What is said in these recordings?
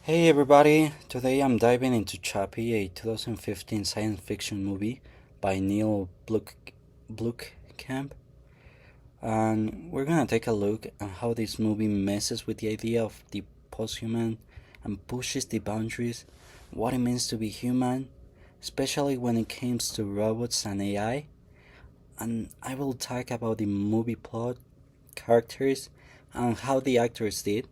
Hey everybody, today I'm diving into Chappie, a 2015 science fiction movie by Neil Blomkamp, and we're gonna take a look at how this movie messes with the idea of the posthuman and pushes the boundaries, what it means to be human, especially when it comes to robots and AI, and I will talk about the movie plot, characters, and how the actors did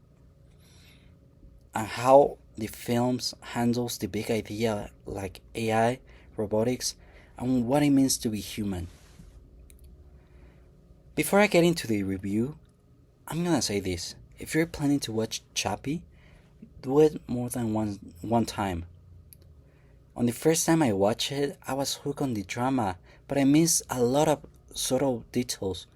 and how the films handles the big idea like AI, robotics, and what it means to be human. Before I get into the review, I'm gonna say this. If you're planning to watch Chappie, do it more than one time. On the first time I watched it, I was hooked on the drama, but I missed a lot of subtle details.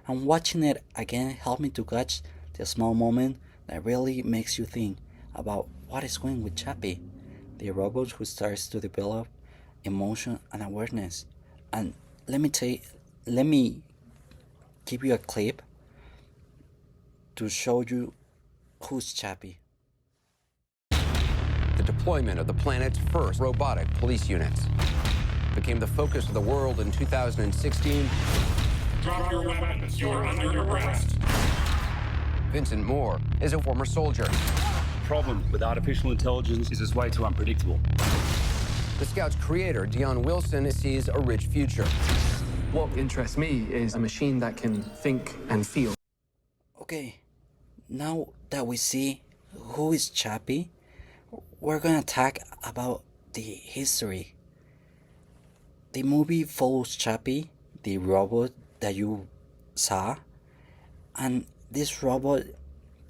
And watching it again helped me to catch the small moment that really makes you think about what is going with Chappie, the robot who starts to develop emotion and awareness. And let me tell you, let me give you a clip to show you who's Chappie. The deployment of the planet's first robotic police units became the focus of the world in 2016. Drop your weapons. You're under arrest. Vincent Moore is a former soldier. The problem with artificial intelligence is it's way too unpredictable. The Scout's creator, Dion Wilson, sees a rich future. What interests me is a machine that can think and feel. Okay, now that we see who is Chappie, we're gonna talk about the history. The movie follows Chappie, the robot that you saw, and this robot,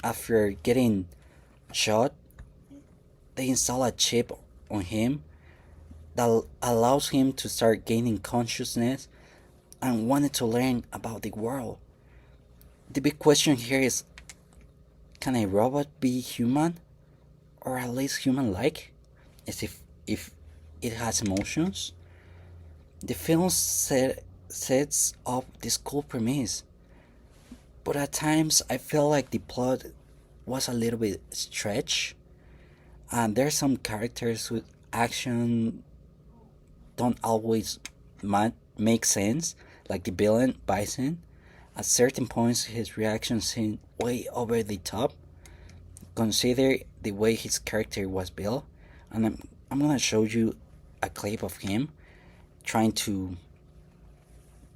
after getting shot, they install a chip on him that allows him to start gaining consciousness and wanted to learn about the world. The big question here is, can a robot be human? Or at least human-like, as if it has emotions. The film sets up this cool premise, but at times I feel like the plot was a little bit stretched, and there's some characters whose action don't always make sense, like the villain Bison. At certain points, his reactions seem way over the top. Consider the way his character was built, and I'm gonna show you a clip of him trying to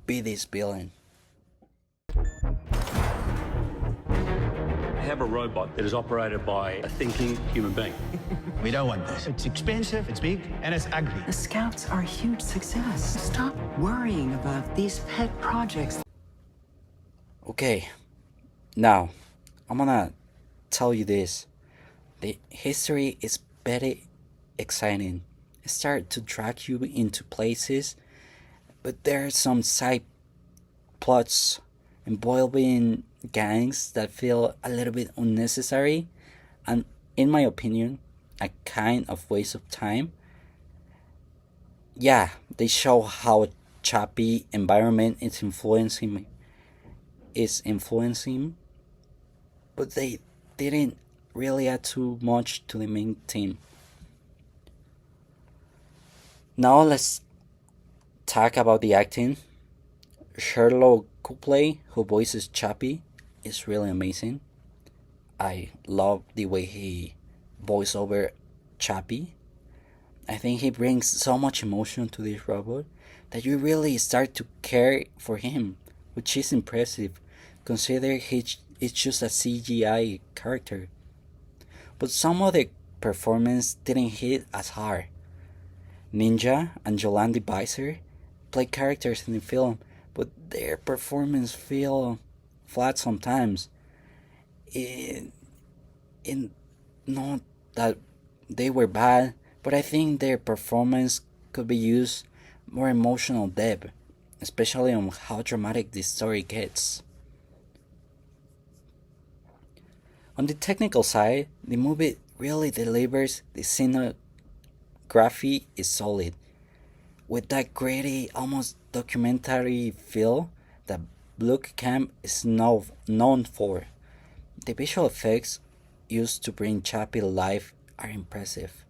be this villain. Have a robot that is operated by a thinking human being. We don't want this. It's expensive, it's big, and it's ugly. The Scouts are a huge success. Stop worrying about these pet projects. Okay, now I'm gonna tell you this. The history is very exciting. It starts to drag you into places, but there are some side plots involving gangs that feel a little bit unnecessary and, in my opinion, a kind of waste of time. Yeah, they show how choppy environment is influencing, but they didn't really add too much to the main theme. Now let's talk about the acting. Sherlock Copley, who voices Chappie, is really amazing. I love the way he voice over Chappie. I think he brings so much emotion to this robot that you really start to care for him, which is impressive. Consider it's just a CGI character. But some of the performance didn't hit as hard. Ninja and Yolandi Beiser play characters in the film, but their performance feel flat sometimes. In not that they were bad, but I think their performance could be used more emotional depth, especially on how dramatic this story gets. On the technical side, the movie really delivers. The cinematography is solid, with that gritty, almost documentary feel that Camp is known for. The visual effects used to bring Chappie life are impressive.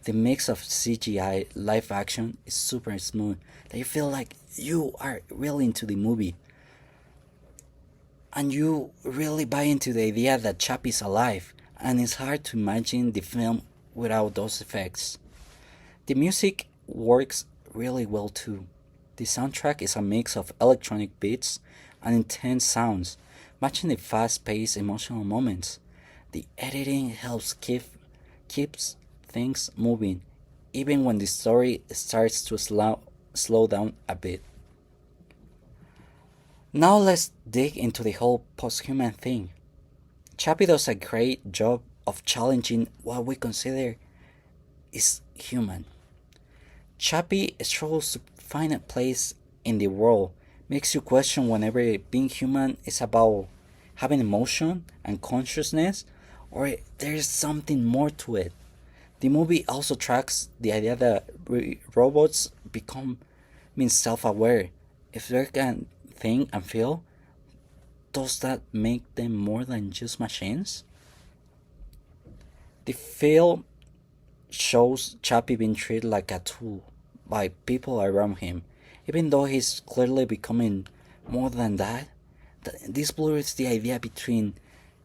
The mix of CGI live action is super smooth that you feel like you are really into the movie. And you really buy into the idea that Chappie is alive, and it's hard to imagine the film without those effects. The music works really well too. The soundtrack is a mix of electronic beats and intense sounds, matching the fast-paced emotional moments. The editing helps keeps things moving, even when the story starts to slow down a bit. Now let's dig into the whole post-human thing. Chappie does a great job of challenging what we consider is human. Chappie struggles to find a place in the world, makes you question whenever being human is about having emotion and consciousness, or there is something more to it. The movie also tracks the idea that robots become means self-aware. If they can think and feel, does that make them more than just machines? The film shows Chappie being treated like a tool by people around him, even though he's clearly becoming more than that. This blurs the idea between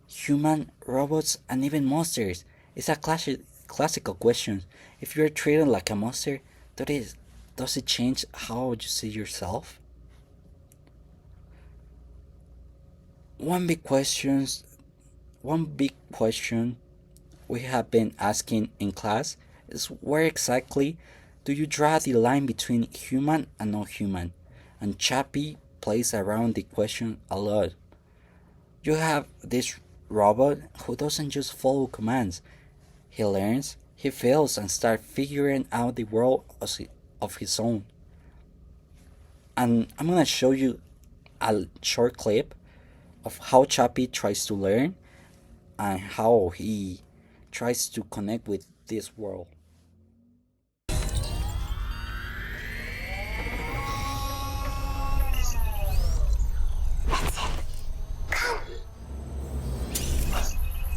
human, robots, and even monsters. It's a classical question. If you're treated like a monster, does it change how you see yourself? One big questions One big question we have been asking in class is where exactly do you draw the line between human and not human? And Chappie plays around the question a lot. You have this robot who doesn't just follow commands. He learns, he fails, and starts figuring out the world of his own. And I'm gonna show you a short clip of how Chappie tries to learn and how he tries to connect with this world.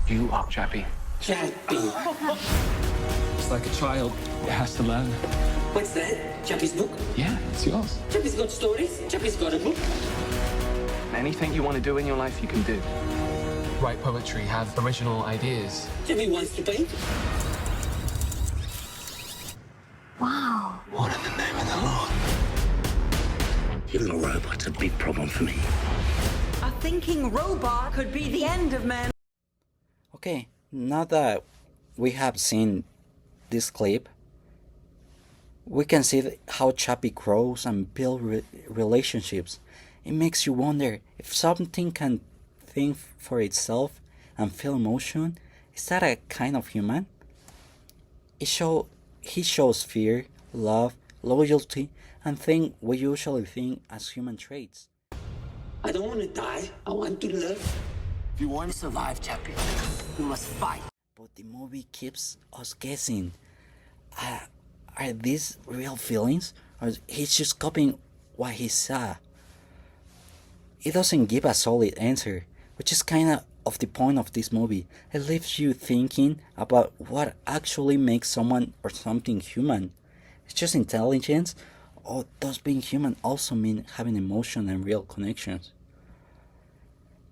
You are Chappie. Chappie. It's like a child. It has to learn. What's that? Chappie's book? Yeah, it's yours. Chappie's got stories? Chappie's got a book? Anything you want to do in your life, you can do. Write poetry, have original ideas. Chappie wants to paint? Wow. What in the name of the Lord? Your little robot's a big problem for me. A thinking robot could be the end of man. Okay, now that we have seen this clip, we can see how Chappie grows and builds relationships. It makes you wonder if something can think for itself and feel emotion. Is that a kind of human? He shows fear, love, loyalty, and things we usually think as human traits. I don't want to die. I want to live. If you want to survive, Chappie, you must fight. But the movie keeps us guessing. Are these real feelings? Or he's just copying what he saw? It doesn't give a solid answer, which is kind of the point of this movie. It leaves you thinking about what actually makes someone or something human. It's just intelligence, or does being human also mean having emotion and real connections?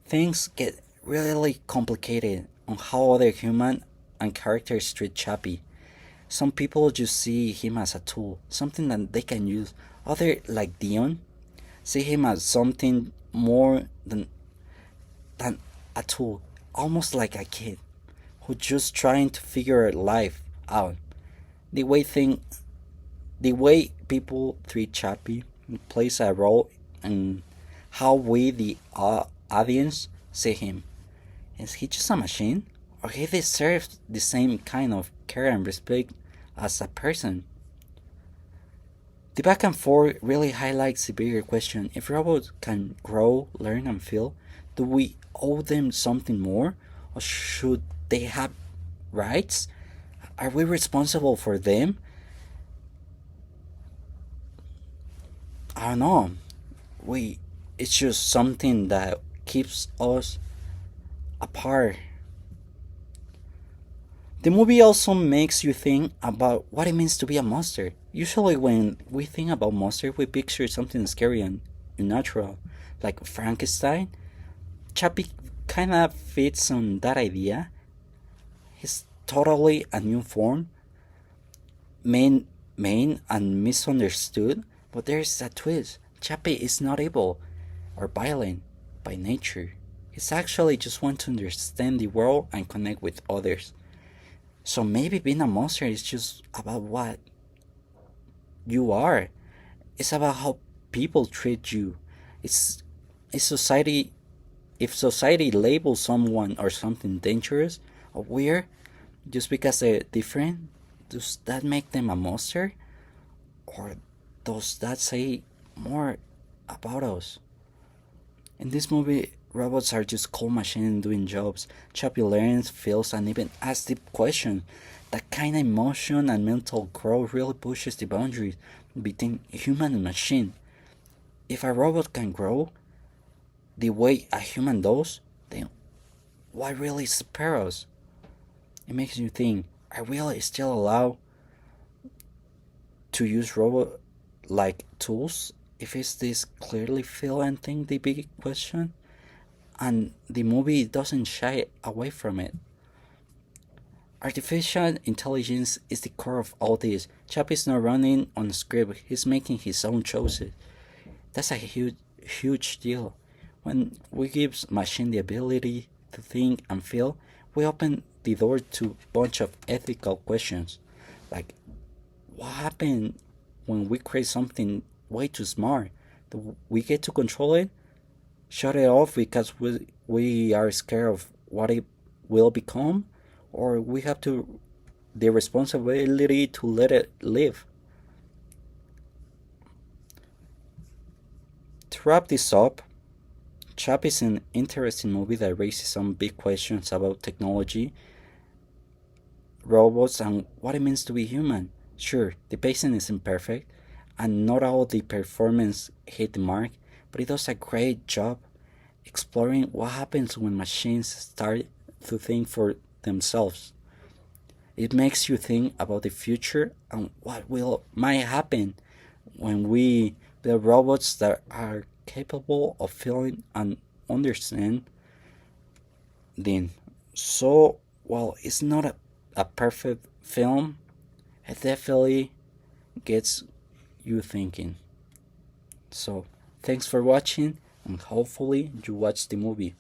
Things get really complicated on how other human and characters treat Chappie. Some people just see him as a tool, something that they can use. Others, like Dion, see him as something more than a tool, almost like a kid who's just trying to figure life out. The way people treat Chappie plays a role in how we, the audience, see him. Is he just a machine, or he deserves the same kind of care and respect as a person? The back and forth really highlights the bigger question. If robots can grow, learn, and feel, do we owe them something more? Or should they have rights? Are we responsible for them? I don't know. It's just something that keeps us apart. The movie also makes you think about what it means to be a monster. Usually, when we think about monster, we picture something scary and unnatural, like Frankenstein. Chappie kind of fits on that idea. He's totally a new form, main and misunderstood, but there's a twist. Chappie is not evil or violent by nature. He's actually just want to understand the world and connect with others. So maybe being a monster is just about what you are. It's about how people treat you. It's it's society if society labels someone or something dangerous or weird just because they're different, does that make them a monster? Or does that say more about us? In this movie, robots are just cold machines doing jobs. Chappie learns, feels, and even asks deep questions. That kind of emotion and mental growth really pushes the boundaries between human and machine. If a robot can grow the way a human does, then what really separates us? It makes you think, are we really still allowed to use robot like tools? If it's this clearly feel and think the big question? And the movie doesn't shy away from it. Artificial intelligence is the core of all this. Chappie's not running on a script, he's making his own choices. That's a huge deal. When we give machine the ability to think and feel, we open the door to a bunch of ethical questions. Like, what happens when we create something way too smart? Do we get to control it? Shut it off because we are scared of what it will become? Or we have the responsibility to let it live? To wrap this up, Chap is an interesting movie that raises some big questions about technology, robots, and what it means to be human. Sure, the pacing is imperfect, and not all the performance hit the mark, but it does a great job exploring what happens when machines start to think for themselves. It makes you think about the future and what will might happen when we build robots that are capable of feeling and understanding. So while it's not a perfect film, it definitely gets you thinking. So thanks for watching, and hopefully you watch the movie.